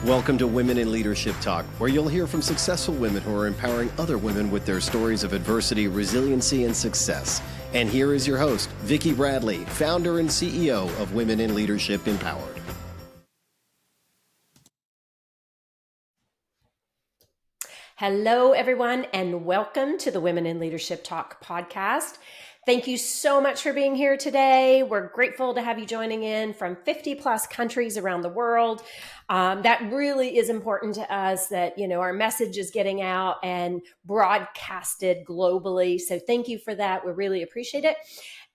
Welcome to Women in Leadership Talk, where you'll hear from successful women who are empowering other women with their stories of adversity, resiliency, and success. And here is your host, Vicki Bradley, founder and CEO of Women in Leadership Empowered. Hello, everyone, and welcome to the Women in Leadership Talk podcast. Thank you so much for being here today. We're grateful to have you joining in from 50 plus countries around the world. That really is important to us that, our message is getting out and broadcasted globally. So thank you for that. We really appreciate it.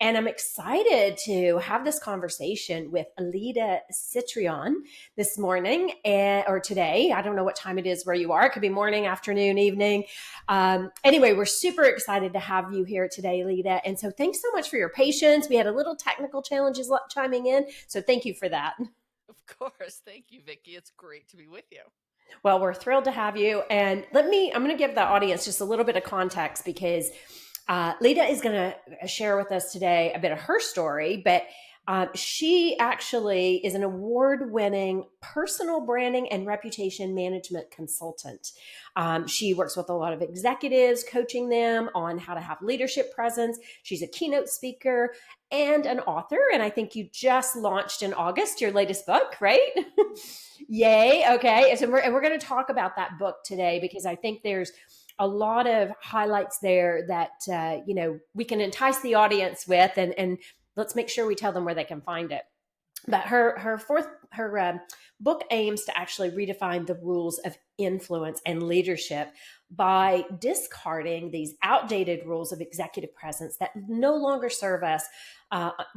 And I'm excited to have this conversation with Lida Citroën this morning or today. I don't know what time it is where you are. It could be morning, afternoon, evening. Anyway, we're super excited to have you here today, Lida. And so thanks so much for your patience. We had a little technical challenges chiming in. So thank you for that. Of course. Thank you, Vicki. It's great to be with you. Well, we're thrilled to have you. And I'm going to give the audience just a little bit of context because Lida is going to share with us today a bit of her story, but she actually is an award-winning personal branding and reputation management consultant. She works with a lot of executives, coaching them on how to have leadership presence. She's a keynote speaker and an author. And I think you just launched in August your latest book, right? Yay. Okay. So we're going to talk about that book today because I think there's a lot of highlights there that, we can entice the audience with, and let's make sure we tell them where they can find it. But her book aims to actually redefine the rules of influence and leadership by discarding these outdated rules of executive presence that no longer serve us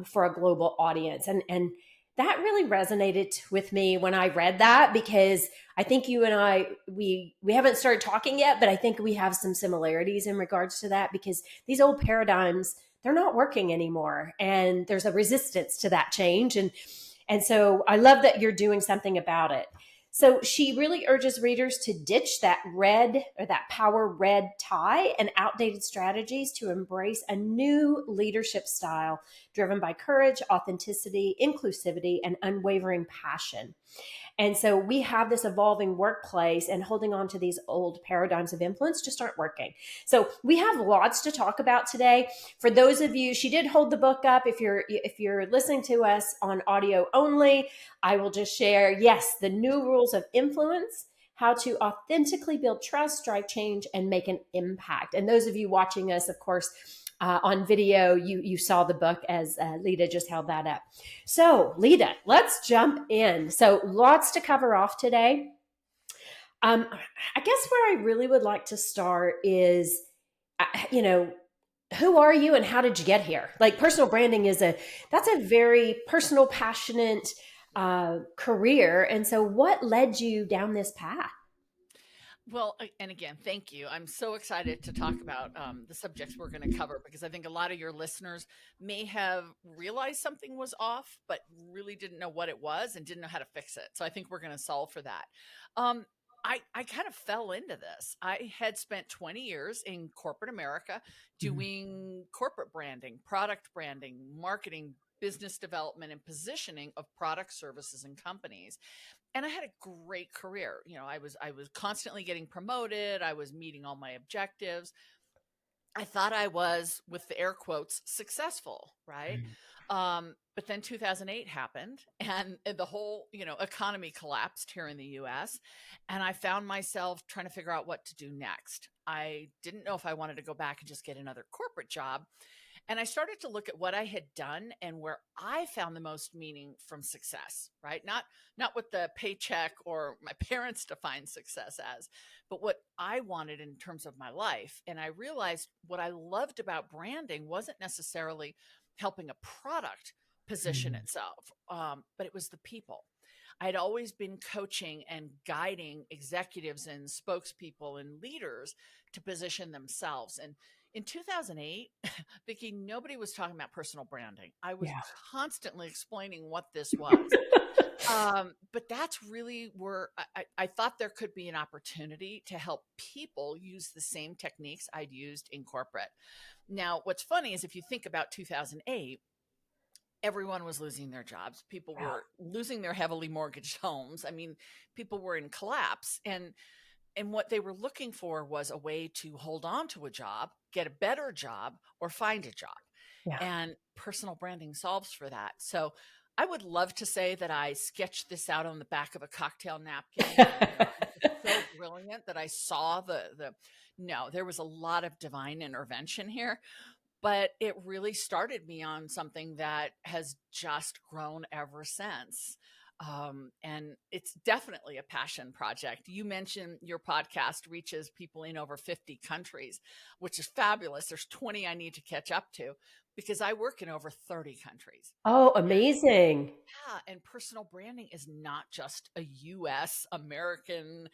for a global audience. And that really resonated with me when I read that, because I think you and I, we haven't started talking yet, but I think we have some similarities in regards to that, because these old paradigms, they're not working anymore. And there's a resistance to that change. And so I love that you're doing something about it. So she really urges readers to ditch that power red tie and outdated strategies to embrace a new leadership style driven by courage, authenticity, inclusivity, and unwavering passion. And so we have this evolving workplace, and holding on to these old paradigms of influence just aren't working. So we have lots to talk about today. For those of you, she did hold the book up. If you're listening to us on audio only, I will just share, yes, the new rules of influence, how to authentically build trust, drive change, and make an impact. And those of you watching us, of course, on video, you saw the book as Lida just held that up. So Lida, let's jump in. So lots to cover off today. I guess where I really would like to start is, who are you and how did you get here? Like, personal branding that's a very personal, passionate career. And so what led you down this path? Well, and again, thank you. I'm so excited to talk about the subjects we're going to cover, because I think a lot of your listeners may have realized something was off, but really didn't know what it was and didn't know how to fix it. So I think we're going to solve for that. I kind of fell into this. I had spent 20 years in corporate America doing corporate branding, product branding, marketing, business development, and positioning of products, services, and companies. And I had a great career. I was constantly getting promoted. I was meeting all my objectives. I thought I was, with the air quotes, successful, right? But then 2008 happened, and the whole, economy collapsed here in the US. And I found myself trying to figure out what to do next. I didn't know if I wanted to go back and just get another corporate job. And I started to look at what I had done and where I found the most meaning from success, right? Not what the paycheck or my parents defined success as, but what I wanted in terms of my life. And I realized what I loved about branding wasn't necessarily helping a product position itself, but it was the people. I'd always been coaching and guiding executives and spokespeople and leaders to position themselves. And in 2008, Vicki, nobody was talking about personal branding. I was constantly explaining what this was. But that's really where I thought there could be an opportunity to help people use the same techniques I'd used in corporate. Now, what's funny is if you think about 2008, everyone was losing their jobs. People Yeah. were losing their heavily mortgaged homes. I mean, people were in collapse, and what they were looking for was a way to hold on to a job, get a better job, or find a job. Yeah. And personal branding solves for that. So I would love to say that I sketched this out on the back of a cocktail napkin and it was so brilliant that I saw the no, there was a lot of divine intervention here, but it really started me on something that has just grown ever since. And it's definitely a passion project. You mentioned your podcast reaches people in over 50 countries, which is fabulous. There's 20 I need to catch up to because I work in over 30 countries. Oh, amazing. Yeah, and personal branding is not just a US American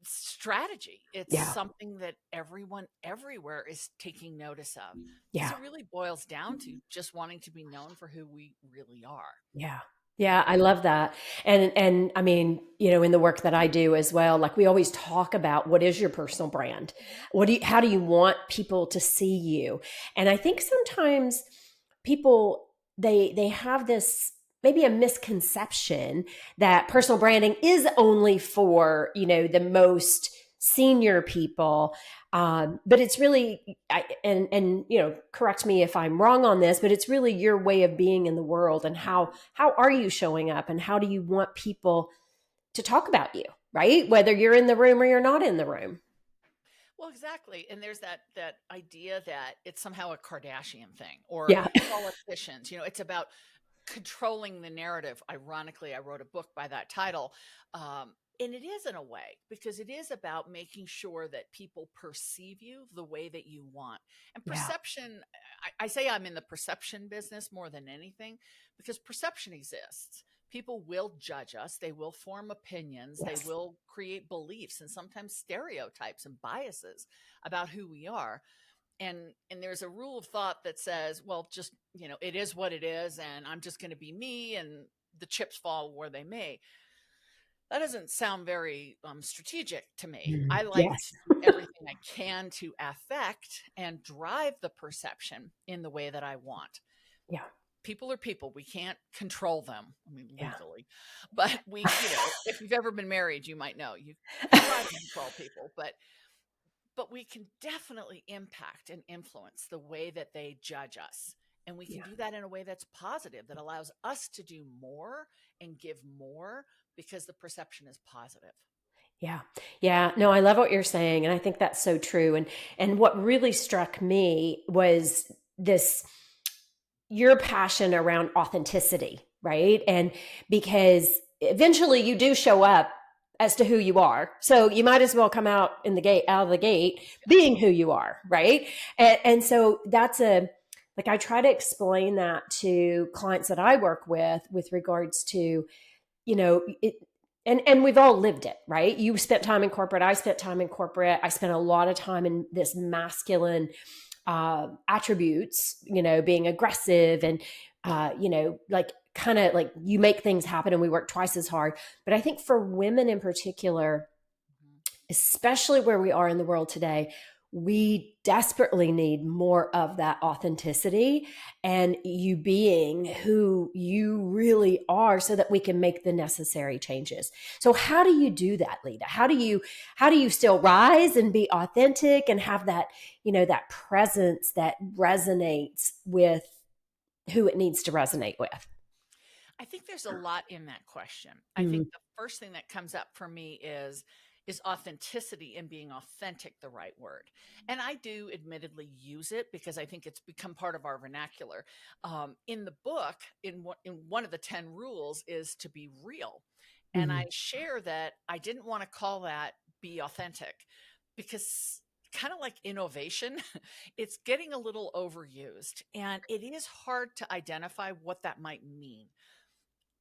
strategy. It's Yeah. something that everyone everywhere is taking notice of because Yeah. it really boils down to just wanting to be known for who we really are. Yeah. Yeah, I love that. And I mean, in the work that I do as well, like we always talk about what is your personal brand? Mhm. How do you want people to see you? And I think sometimes people they have this maybe a misconception that personal branding is only for, the most senior people. But it's really, and correct me if I'm wrong on this, but it's really your way of being in the world and how are you showing up and how do you want people to talk about you, right? Whether you're in the room or you're not in the room. Well, exactly. And there's that idea that it's somehow a Kardashian thing or Yeah. politicians. It's about controlling the narrative. Ironically, I wrote a book by that title. And it is in a way because it is about making sure that people perceive you the way that you want. And Yeah. perception, I say I'm in the perception business more than anything because perception exists. People will judge us, they will form opinions, they Yes. will create beliefs and sometimes stereotypes and biases about who we are. And there's a rule of thought that says, well, just it is what it is and I'm just going to be me and the chips fall where they may. That doesn't sound very strategic to me. I like Yes. to do everything I can to affect and drive the perception in the way that I want. Yeah. People are people. We can't control them. I mean, Yeah. legally, but if you've ever been married, you might know you can try to control people, but we can definitely impact and influence the way that they judge us. And we can Yeah. do that in a way that's positive, that allows us to do more and give more because the perception is positive. Yeah. Yeah. No, I love what you're saying. And I think that's so true. And what really struck me was this your passion around authenticity, right? And because eventually you do show up as to who you are. So you might as well come out of the gate Yeah. being who you are, right? And so that's like I try to explain that to clients that I work with regards to, it, and we've all lived it, right? You spent time in corporate. I spent time in corporate. I spent a lot of time in this masculine attributes, being aggressive and, like kind of like you make things happen and we work twice as hard. But I think for women in particular, Mhm. especially where we are in the world today, we desperately need more of that authenticity and you being who you really are so that we can make the necessary changes. So how do you do that, Lida? How do you still rise and be authentic and have that, that presence that resonates with who it needs to resonate with? I think there's a lot in that question. I think Mm, the first thing that comes up for me is authenticity and being authentic the right word. And I do admittedly use it because I think it's become part of our vernacular. In the book, in one of the 10 rules is to be real. And I mhm. share that I didn't want to call that be authentic because kind of like innovation, it's getting a little overused and it is hard to identify what that might mean.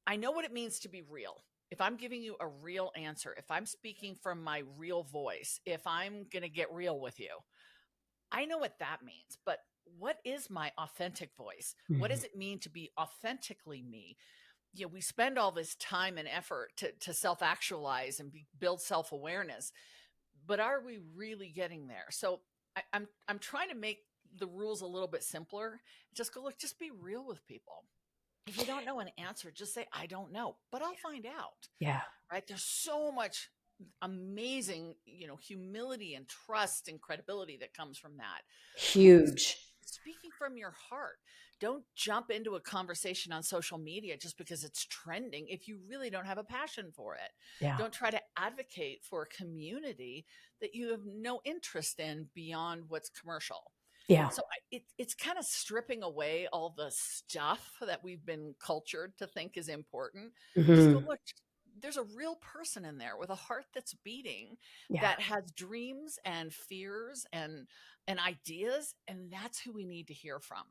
I know what it means to be real. If I'm giving you a real answer, if I'm speaking from my real voice, if I'm going to get real with you, I know what that means. But what is my authentic voice? What does Mhm. it mean to be authentically me? We spend all this time and effort to self actualize and build self awareness, but are we really getting there? So I'm trying to make the rules a little bit simpler. Just go, look, just be real with people. If you don't know an answer, just say, I don't know, but I'll find out. Yeah. Right? There's so much amazing, humility and trust and credibility that comes from that. Huge. Speaking from your heart. Don't jump into a conversation on social media just because it's trending if you really don't have a passion for it. Yeah. Don't try to advocate for a community that you have no interest in beyond what's commercial. Yeah. So it's kind of stripping away all the stuff that we've been cultured to think is important. Just go, Mm-hmm. look, there's a real person in there with a heart that's beating, Yeah. that has dreams and fears and ideas, and that's who we need to hear from.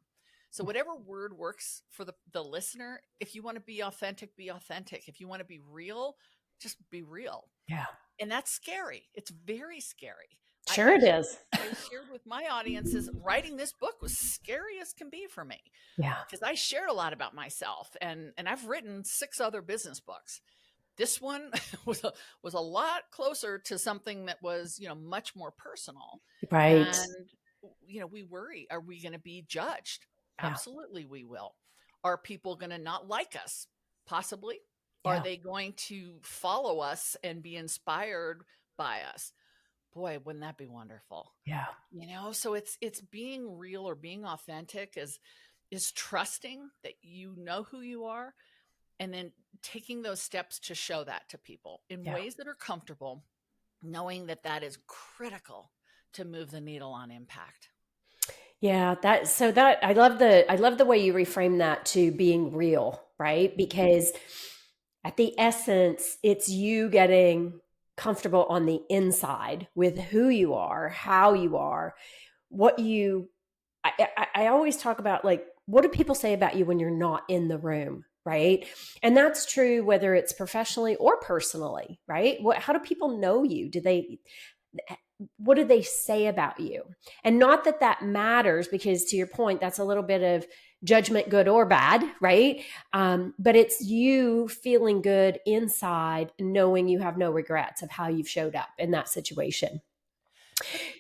So whatever word works for the listener, if you want to be authentic, be authentic. If you want to be real, just be real. Yeah. And that's scary. It's very scary. Sure it is. I shared with my audiences, writing this book was scary as can be for me, Yeah. because I shared a lot about myself, and I've written 6 other business books. This one was a lot closer to something that was, much more personal. Right. And, we worry, are we going to be judged? Yeah. Absolutely, we will. Are people going to not like us? Possibly. Are Yeah. they going to follow us and be inspired by us? Boy, wouldn't that be wonderful? Yeah. So it's being real or being authentic is trusting that you know who you are, and then taking those steps to show that to people in Yeah. ways that are comfortable, knowing that that is critical to move the needle on impact. Yeah, that I love the way you reframe that to being real, right? Because at the essence, it's you getting comfortable on the inside with who you are, how you are, what you I always talk about, like, what do people say about you when you're not in the room, right? And that's true whether it's professionally or personally, right? How do people know you? What do they say about you? And not that that matters, because to your point, that's a little bit of judgment, good or bad, right? But it's you feeling good inside, knowing you have no regrets of how you've showed up in that situation.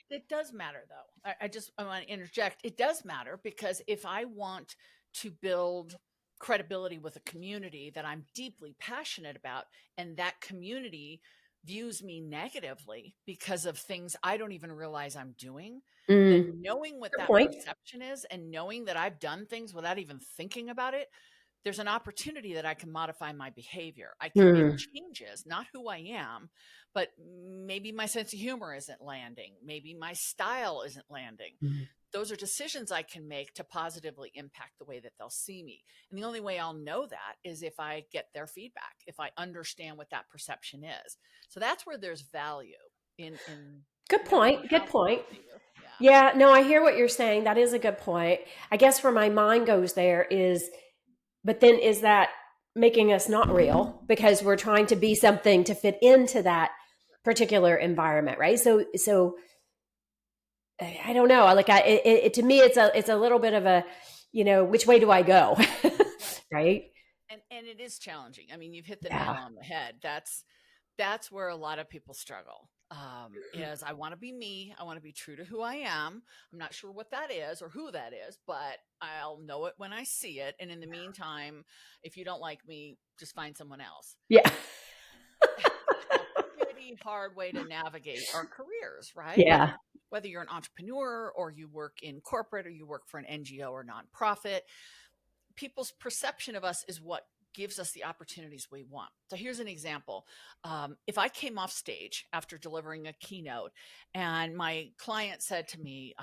But it does matter, though. I want to interject. It does matter, because if I want to build credibility with a community that I'm deeply passionate about, and that community views me negatively because of things I don't even realize I'm doing, then knowing what Good that point. perception is and knowing that I've done things without even thinking about it, there's an opportunity that I can modify my behavior. I can make Mm. changes, not who I am, but maybe my sense of humor isn't landing. Maybe my style isn't landing. Mm. Those are decisions I can make to positively impact the way that they'll see me. And the only way I'll know that is if I get their feedback, if I understand what that perception is. So that's where there's value in Good knowing point. how Good point. people see you. Yeah. Yeah, no, I hear what you're saying. That is a good point. I guess where my mind goes there is, but then is that making us not real because we're trying to be something to fit into that particular environment, right? So I don't know. Like to me, it's a little bit of a, which way do I go? Right. Right? And it is challenging. I mean, you've hit the nail Yeah. on the head. That's where a lot of people struggle. Is I want to be me. I want to be true to who I am. I'm not sure what that is or who that is, but I'll know it when I see it. And in the meantime, if you don't like me, just find someone else. Yeah. It's a pretty hard way to navigate our careers, right? Yeah. Whether you're an entrepreneur or you work in corporate or you work for an NGO or nonprofit, people's perception of us is what gives us the opportunities we want. So here's an example. If I came off stage after delivering a keynote and my client said to me,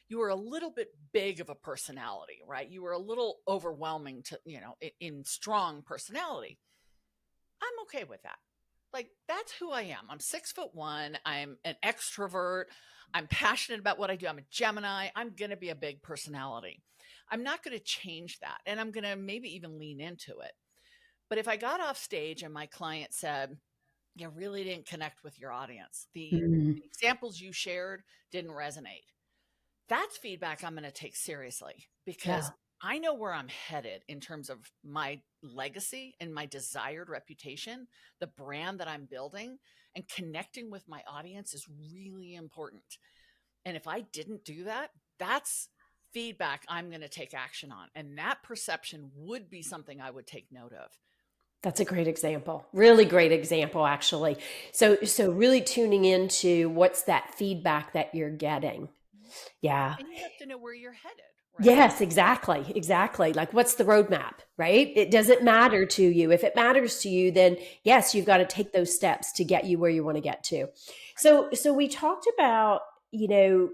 you were a little bit big of a personality, right? You were a little overwhelming to, in strong personality. I'm okay with that. Like, that's who I am. I'm 6'1". I'm an extrovert. I'm passionate about what I do. I'm a Gemini. I'm going to be a big personality. I'm not going to change that. And I'm going to maybe even lean into it. But if I got off stage and my client said, you really didn't connect with your audience, the Mm. examples you shared didn't resonate, that's feedback I'm going to take seriously, Yeah. because I know where I'm headed in terms of my legacy and my desired reputation, the brand that I'm building, and connecting with my audience is really important. And if I didn't do that, That's feedback I'm going to take action on. And that perception would be something I would take note of. That's a great example. Really great example, actually. So really tuning into what's that feedback that you're getting. Yeah. And you have to know where you're headed, right? Yes, exactly. Exactly. Like, what's the roadmap, right? It doesn't matter to you. If it matters to you, then yes, you've got to take those steps to get you where you want to get to. So we talked about, you know,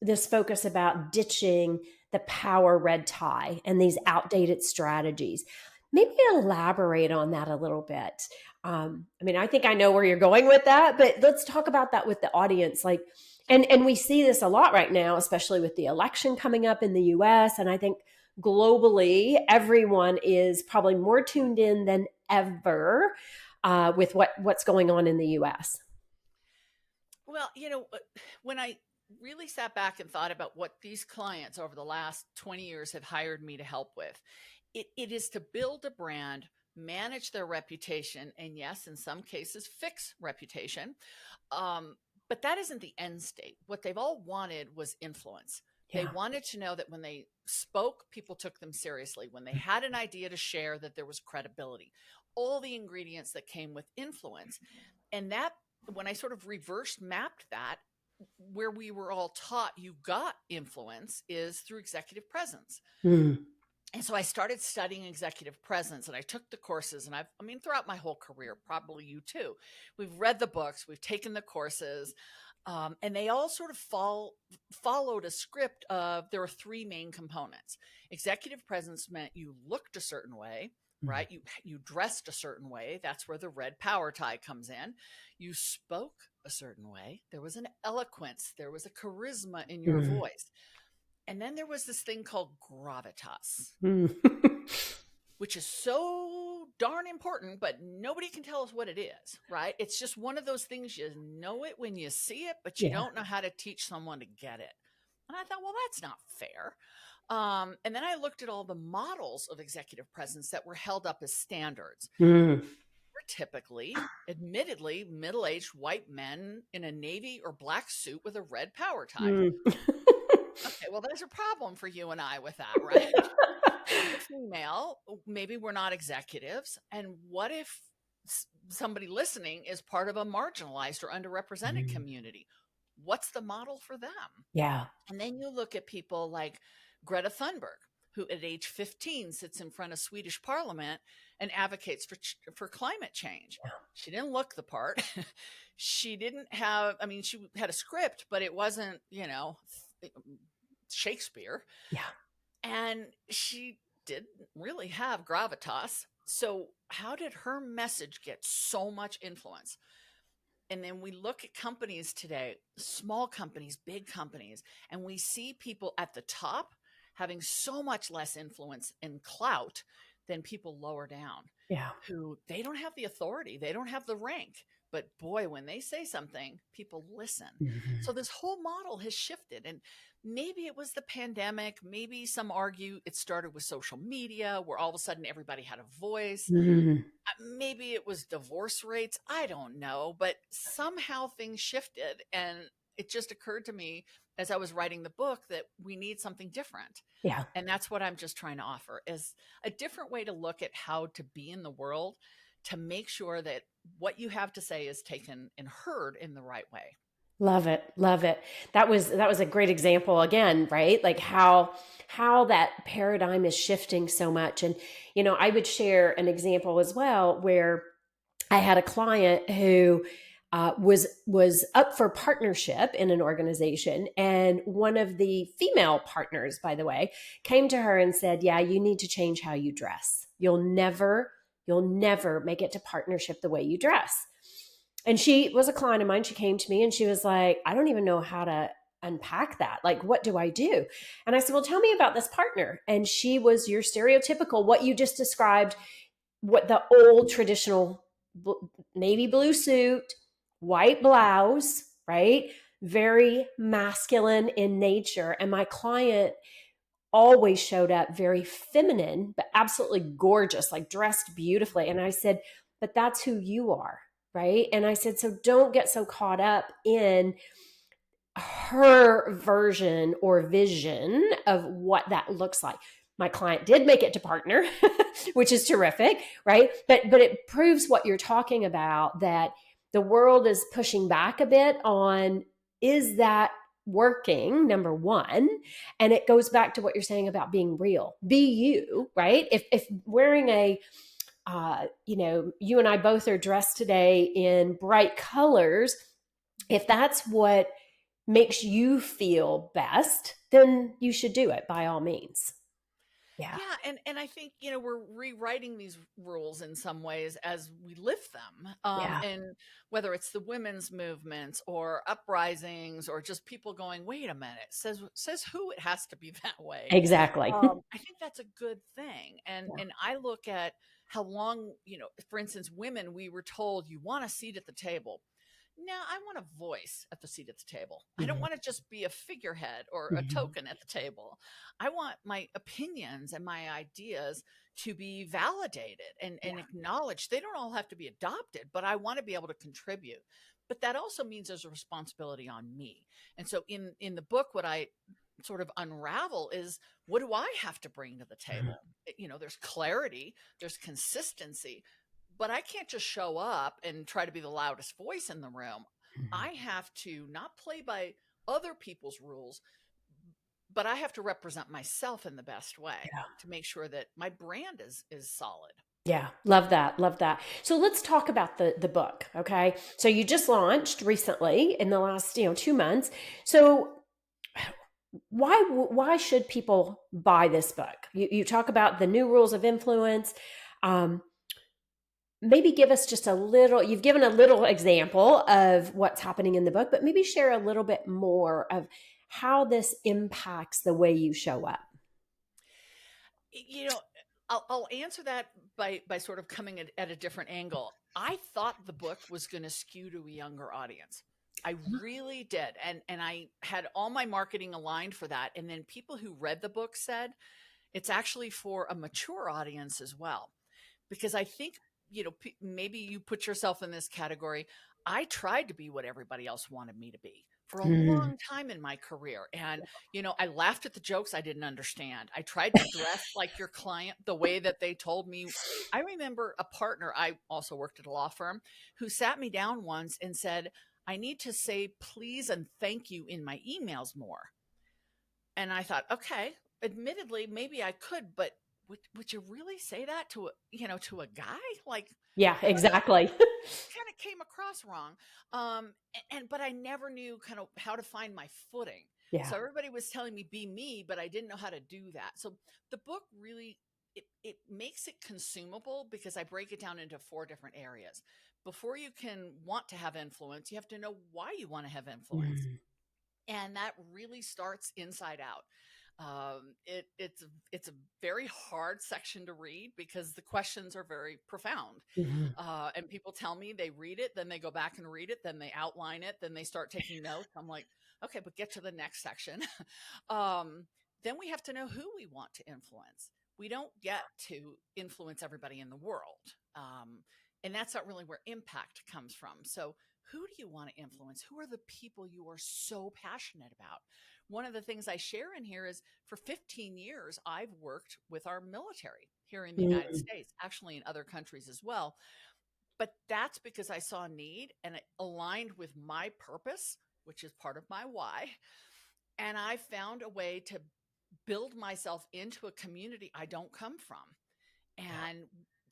this focus about ditching the power red tie and these outdated strategies. Maybe elaborate on that a little bit. I mean, I think I know where you're going with that, but let's talk about that with the audience. Like, and we see this a lot right now, especially with the election coming up in the US. And I think globally, everyone is probably more tuned in than ever with what's going on in the US. Well, when I really sat back and thought about what these clients over the last 20 years have hired me to help with, it is to build a brand, manage their reputation, and yes, in some cases, fix reputation. Um, but that isn't the end state. What they've all wanted was influence. They Yeah. wanted to know that when they spoke, people took them seriously. When they had an idea to share, that there was credibility. All the ingredients that came with influence. And that, when I sort of reverse mapped that, where we were all taught you got influence is through executive presence. Mm. And so I started studying executive presence, and I took the courses, and I mean, throughout my whole career, probably you too, we've read the books, we've taken the courses, and they all sort of followed a script of there are three main components. Executive presence meant you looked a certain way, right? You dressed a certain way. That's where the red power tie comes in. You spoke a certain way. There was an eloquence. There was a charisma in your Mm. voice. And then there was this thing called gravitas, Mm. which is so darn important, but nobody can tell us what it is, right? It's just one of those things, you know it when you see it, but you Yeah. don't know how to teach someone to get it. And I thought, well, that's not fair. And then I looked at all the models of executive presence that were held up as standards. Mm. Were typically, admittedly, middle-aged white men in a navy or black suit with a red power tie. Mm. Okay, well, there's a problem for you and I with that, right? We're female, maybe we're not executives. And what if somebody listening is part of a marginalized or underrepresented Mm. community? What's the model for them? Yeah. And then you look at people like Greta Thunberg, who at age 15 sits in front of Swedish parliament and advocates for climate change. She didn't look the part. She didn't have, I mean, she had a script, but it wasn't, Shakespeare. Yeah. And she didn't really have gravitas. So, how did her message get so much influence? And then we look at companies today, small companies, big companies, and we see people at the top having so much less influence and clout than people lower down, Yeah. who they don't have the authority, they don't have the rank. But boy, when they say something, people listen. Mhm. So this whole model has shifted. And maybe it was the pandemic. Maybe some argue it started with social media, where all of a sudden everybody had a voice. Mhm. Maybe it was divorce rates. I don't know. But somehow things shifted. And it just occurred to me as I was writing the book that we need something different. Yeah. And that's what I'm just trying to offer, is a different way to look at how to be in the world, to make sure that what you have to say is taken and heard in the right way. Love it. Love it. That was a great example again, right? Like how that paradigm is shifting so much. And I would share an example as well where I had a client who was up for partnership in an organization, and one of the female partners, by the way, came to her and said, "Yeah, you need to change how you dress. You'll never make it to partnership the way you dress." And she was a client of mine. She came to me and she was like, "I don't even know how to unpack that. Like, what do I do?" And I said, "Well, tell me about this partner." And she was your stereotypical, what you just described, what the old traditional navy blue suit, white blouse, right? Very masculine in nature. And my client always showed up very feminine, but absolutely gorgeous, like dressed beautifully. And I said, "But that's who you are." Right. And I said, "So don't get so caught up in her version or vision of what that looks like. My client did make it to partner, which is terrific, right? But it proves what you're talking about, that the world is pushing back a bit on, is that working, number one? And it goes back to what you're saying about being real. Be you, right? If wearing a you and I both are dressed today in bright colors, if that's what makes you feel best, then you should do it by all means. Yeah. Yeah, and I think, we're rewriting these rules in some ways as we live them. Yeah. And whether it's the women's movements or uprisings or just people going, wait a minute, says who it has to be that way. Exactly. I think that's a good thing. And I look at how long, for instance, women, we were told you want a seat at the table. Now I want a voice at the seat at the table. I don't Mhm. want to just be a figurehead or a Mhm. token at the table. I want my opinions and my ideas to be validated and Yeah. acknowledged. They don't all have to be adopted, but I want to be able to contribute. But that also means there's a responsibility on me. And so in the book, what I sort of unravel is, what do I have to bring to the Mhm. table? There's clarity, there's consistency, but I can't just show up and try to be the loudest voice in the room. Mhm. I have to not play by other people's rules, but I have to represent myself in the best way Yeah. to make sure that my brand is solid. Yeah. Love that. Love that. So let's talk about the book. Okay. So you just launched recently in the last, 2 months. So why should people buy this book? You talk about the new rules of influence. Um, Maybe give us just a little, you've given a little example of what's happening in the book, but maybe share a little bit more of how this impacts the way you show up. You know, I'll answer that by sort of coming at a different angle. I thought the book was going to skew to a younger audience. I really did. And I had all my marketing aligned for that. And then people who read the book said it's actually for a mature audience as well. Because I think, maybe you put yourself in this category. I tried to be what everybody else wanted me to be for a Mm, long time in my career. And, I laughed at the jokes I didn't understand. I tried to dress like your client the way that they told me. I remember a partner, I also worked at a law firm, who sat me down once and said, I need to say please and thank you in my emails more. And I thought, okay, admittedly, maybe I could, but would you really say that to a guy? Like, yeah, I don't know. exactly. Kind of came across wrong. But I never knew kind of how to find my footing. Yeah. So everybody was telling me be me, but I didn't know how to do that. So the book really, it makes it consumable because I break it down into 4 different areas. Before you can want to have influence, you have to know why you want to have influence. Mm, And that really starts inside out. It's a very hard section to read because the questions are very profound. mhm. And people tell me they read it, then they go back and read it, then they outline it, then they start taking notes. I'm like, okay, but get to the next section. um, then we have to know who we want to influence. We don't get to influence everybody in the world. And that's not really where impact comes from. So, who do you want to influence? Who are the people you are so passionate about? One of the things I share in here is for 15 years, I've worked with our military here in the United Mm, States, actually in other countries as well. But that's because I saw a need and it aligned with my purpose, which is part of my why. And I found a way to build myself into a community I don't come from. yeah. And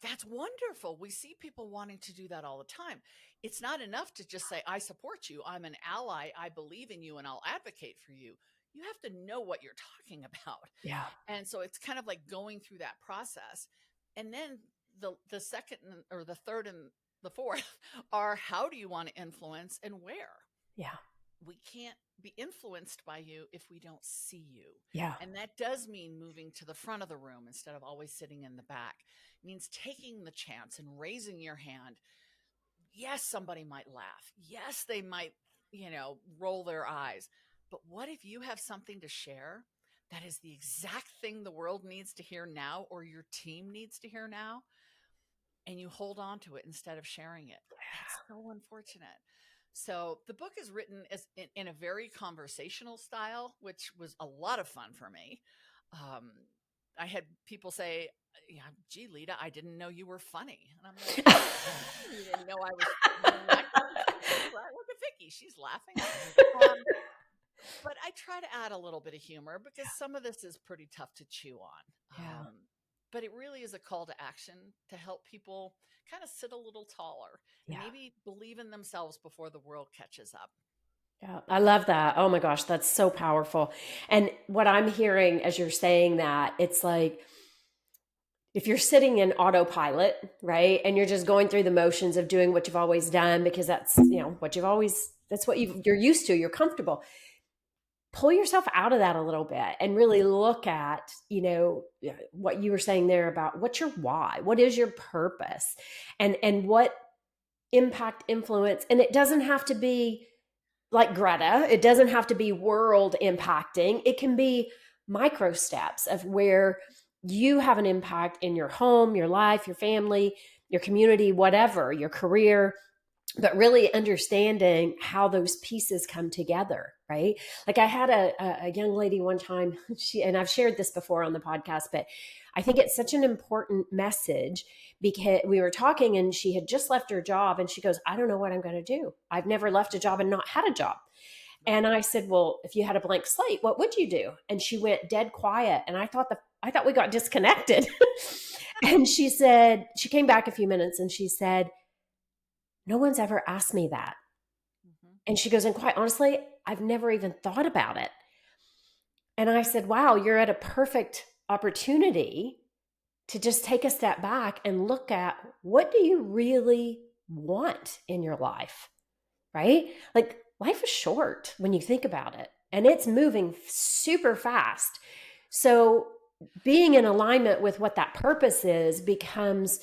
that's wonderful. We see people wanting to do that all the time. It's not enough to just say, I support you. I'm an ally. I believe in you and I'll advocate for you. You have to know what you're talking about. Yeah. And so it's kind of like going through that process. And then the second or the third and the fourth are, how do you want to influence and where? Yeah. We can't be influenced by you if we don't see you. Yeah. And that does mean moving to the front of the room instead of always sitting in the back. It means taking the chance and raising your hand. Yes, somebody might laugh. Yes, they might, roll their eyes. But what if you have something to share that is the exact thing the world needs to hear now or your team needs to hear now? And you hold on to it instead of sharing it. That's so unfortunate. So the book is written in a very conversational style, which was a lot of fun for me. Um, I had people say, yeah, gee, Lida, I didn't know you were funny. And I'm like, you didn't know I was funny. I thought it was funny, right? Look at Vicki. She's laughing. Um, but I try to add a little bit of humor because some of this is pretty tough to chew on. Yeah. But it really is a call to action to help people kind of sit a little taller and Yeah. maybe believe in themselves before the world catches up. Yeah, I love that. Oh my gosh, that's so powerful. And what I'm hearing as you're saying that, it's like if you're sitting in autopilot, right? And you're just going through the motions of doing what you've always done because that's, what you've always that's what you're used to, you're comfortable. Pull yourself out of that a little bit and really look at, what you were saying there about what's your why? What is your purpose? And what impact, influence, and it doesn't have to be like Greta. It doesn't have to be world impacting. It can be micro steps of where you have an impact in your home, your life, your family, your community, whatever, your career, but really understanding how those pieces come together, right? Like I had a young lady one time, and I've shared this before on the podcast, but I think it's such an important message because we were talking and she had just left her job and she goes, I don't know what I'm going to do. I've never left a job and not had a job. And I said, well, if you had a blank slate, what would you do? And she went dead quiet. And I thought we got disconnected. And she said, she came back a few minutes and she said, no one's ever asked me that. Mm-hmm. And she goes, and quite honestly, I've never even thought about it. And I said, wow, you're at a perfect opportunity to just take a step back and look at what do you really want in your life, right? Like life is short when you think about it, and it's moving super fast. So being in alignment with what that purpose is becomes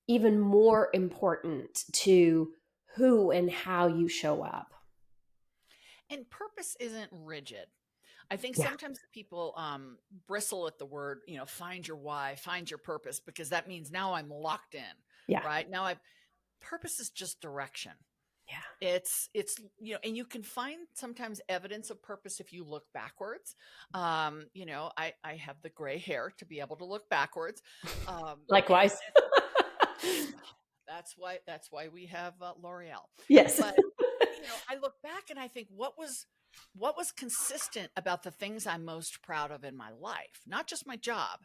even more important to who and how you show up. And purpose isn't rigid. I think Yeah. sometimes people bristle at the word, find your why, find your purpose, because that means now I'm locked in, Yeah. right? Purpose is just direction. Yeah. It's, and you can find sometimes evidence of purpose if you look backwards. I have the gray hair to be able to look backwards. Likewise. That's why we have L'Oreal. Yes. But I look back and I think what was consistent about the things I'm most proud of in my life, not just my job.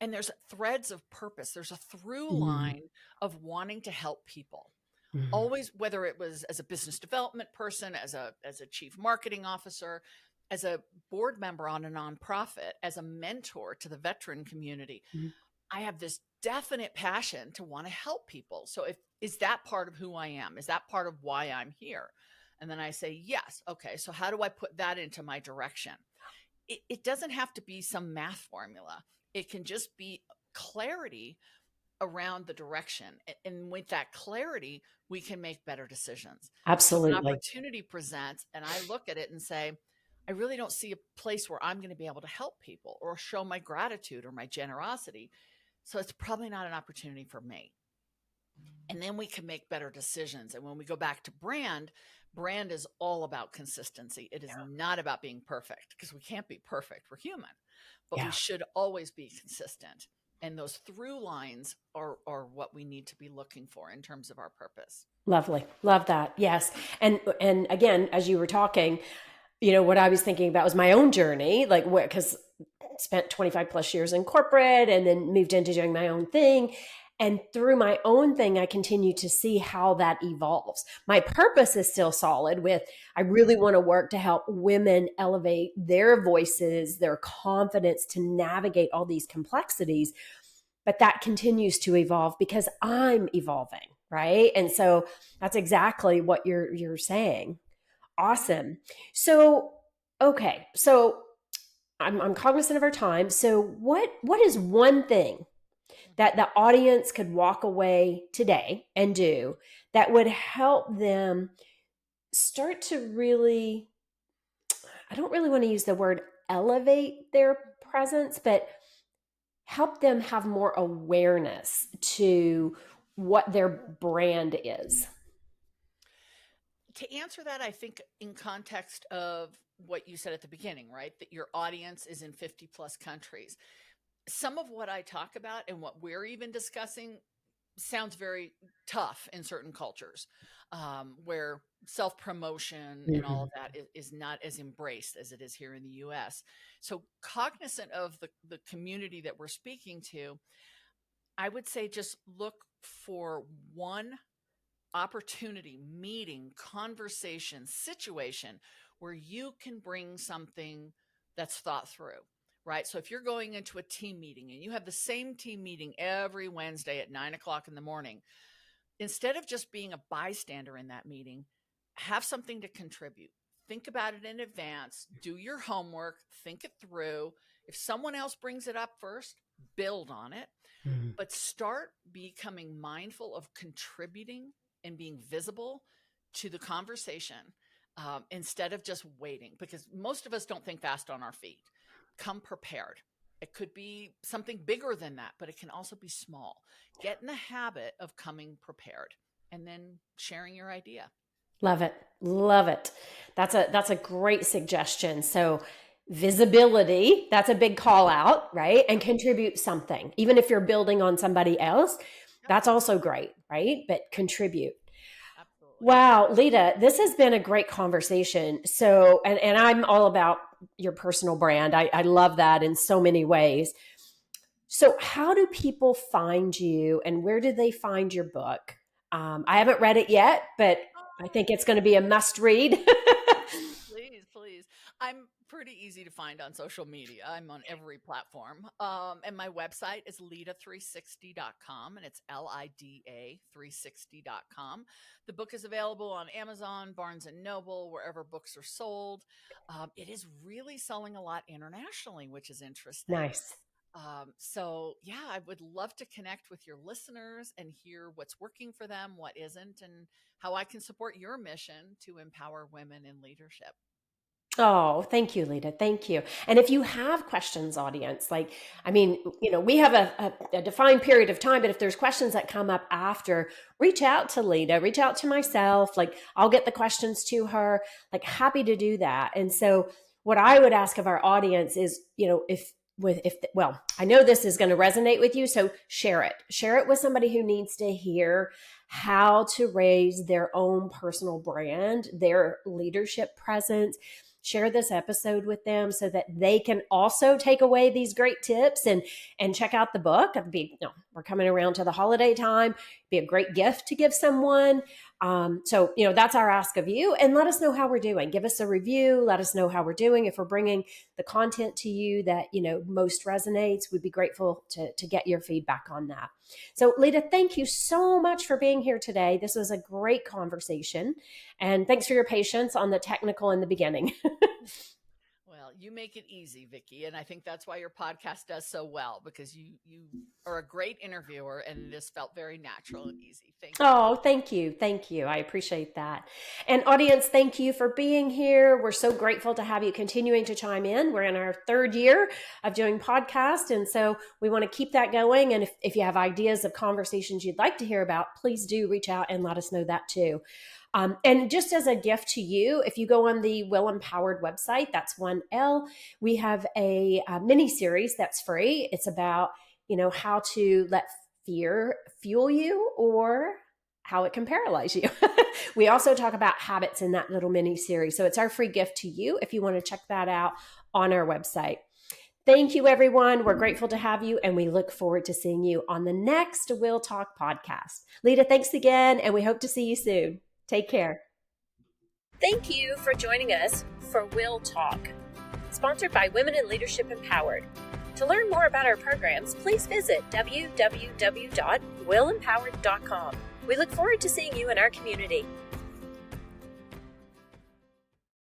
And there's threads of purpose. There's a through line of wanting to help people. Mm-hmm. Always, whether it was as a business development person, as a chief marketing officer, as a board member on a nonprofit, as a mentor to the veteran community, Mm-hmm. I have this definite passion to want to help people. So is that part of who I am? Is that part of why I'm here? And then I say, yes. Okay. So how do I put that into my direction? It doesn't have to be some math formula. It can just be clarity around the direction. And with that clarity, we can make better decisions. So if an Absolutely. opportunity presents and I look at it and say, I really don't see a place where I'm going to be able to help people or show my gratitude or my generosity. So it's probably not an opportunity for me. And then we can make better decisions. And when we go back to brand is all about consistency. It is not about being perfect because we can't be perfect. We're human, but we should always be consistent. And those through lines are what we need to be looking for in terms of our purpose. Lovely. Love that. Yes. And again, as you were talking, what I was thinking about was my own journey, like because spent 25 plus years in corporate and then moved into doing my own thing. And through my own thing, I continue to see how that evolves. My purpose is still solid with, I really want to work to help women elevate their voices, their confidence to navigate all these complexities. But that continues to evolve because I'm evolving, right? And so that's exactly what you're saying. Awesome. So, okay. So I'm cognizant of our time. So what is one thing that the audience could walk away today and do that would help them start to really, I don't really want to use the word elevate their presence, but help them have more awareness to what their brand is? to answer that, I think in context of what you said at the beginning, right? That your audience is in 50 plus countries. Some of what I talk about and what we're even discussing sounds very tough in certain cultures, where self-promotion and all of that is not as embraced as it is here in the US. So cognizant of the community that we're speaking to, I would say just look for one opportunity, meeting, conversation, situation where you can bring something that's thought through, right? So if you're going into a team meeting and you have the same team meeting every Wednesday at 9 o'clock in the morning, instead of just being a bystander in that meeting, have something to contribute. Think about it in advance, do your homework, think it through. If someone else brings it up first, build on it, but start becoming mindful of contributing and being visible to the conversation, instead of just waiting, because most of us don't think fast on our feet. Come prepared. It could be something bigger than that, but it can also be small. Get in the habit of coming prepared and then sharing your idea. Love it. Love it. That's a great suggestion. So visibility, that's a big call out, right? And contribute something. Even if you're building on somebody else, that's also great, right? But contribute. Absolutely. Wow, Lida, this has been a great conversation. So, and I'm all about your personal brand. I love that in so many ways. So, how do people find you and where do they find your book? I haven't read it yet, but I think it's going to be a must read. Please. I'm pretty easy to find on social media. I'm on every platform. And my website is lida360.com, and it's LIDA360.com. The book is available on Amazon, Barnes and Noble, wherever books are sold. It is really selling a lot internationally, which is interesting. Nice. So yeah, I would love to connect with your listeners and hear what's working for them, what isn't, and how I can support your mission to empower women in leadership. Oh, thank you, Lida. Thank you. And if you have questions, audience, like, I mean, we have a defined period of time, but if there's questions that come up after, reach out to Lida, reach out to myself. Like, I'll get the questions to her, like, happy to do that. And so what I would ask of our audience is, well, I know this is going to resonate with you. So share it with somebody who needs to hear how to raise their own personal brand, their leadership presence. Share this episode with them so that they can also take away these great tips and check out the book. We're coming around to the holiday time. Be a great gift to give someone. So that's our ask of you, and let us know how we're doing. Give us a review. Let us know how we're doing. If we're bringing the content to you that most resonates, we'd be grateful to get your feedback on that. So Lida, thank you so much for being here today. This was a great conversation, and thanks for your patience on the technical in the beginning. Well, you make it easy, Vicki, and I think that's why your podcast does so well, because you are a great interviewer, and this felt very natural and easy. Thank you. Oh, thank you. Thank you. I appreciate that. And audience, thank you for being here. We're so grateful to have you continuing to chime in. We're in our third year of doing podcasts, and so we want to keep that going. And if you have ideas of conversations you'd like to hear about, please do reach out and let us know that too. And just as a gift to you, if you go on the WIL Empowered website, that's 1L, we have a mini series that's free. It's about, how to let fear fuel you or how it can paralyze you. We also talk about habits in that little mini series. So it's our free gift to you if you want to check that out on our website. Thank you, everyone. We're grateful to have you, and we look forward to seeing you on the next WIL Talk podcast. Lida, thanks again, and we hope to see you soon. Take care. Thank you for joining us for WIL Talk, sponsored by Women in Leadership Empowered. To learn more about our programs, please visit www.willempowered.com. We look forward to seeing you in our community.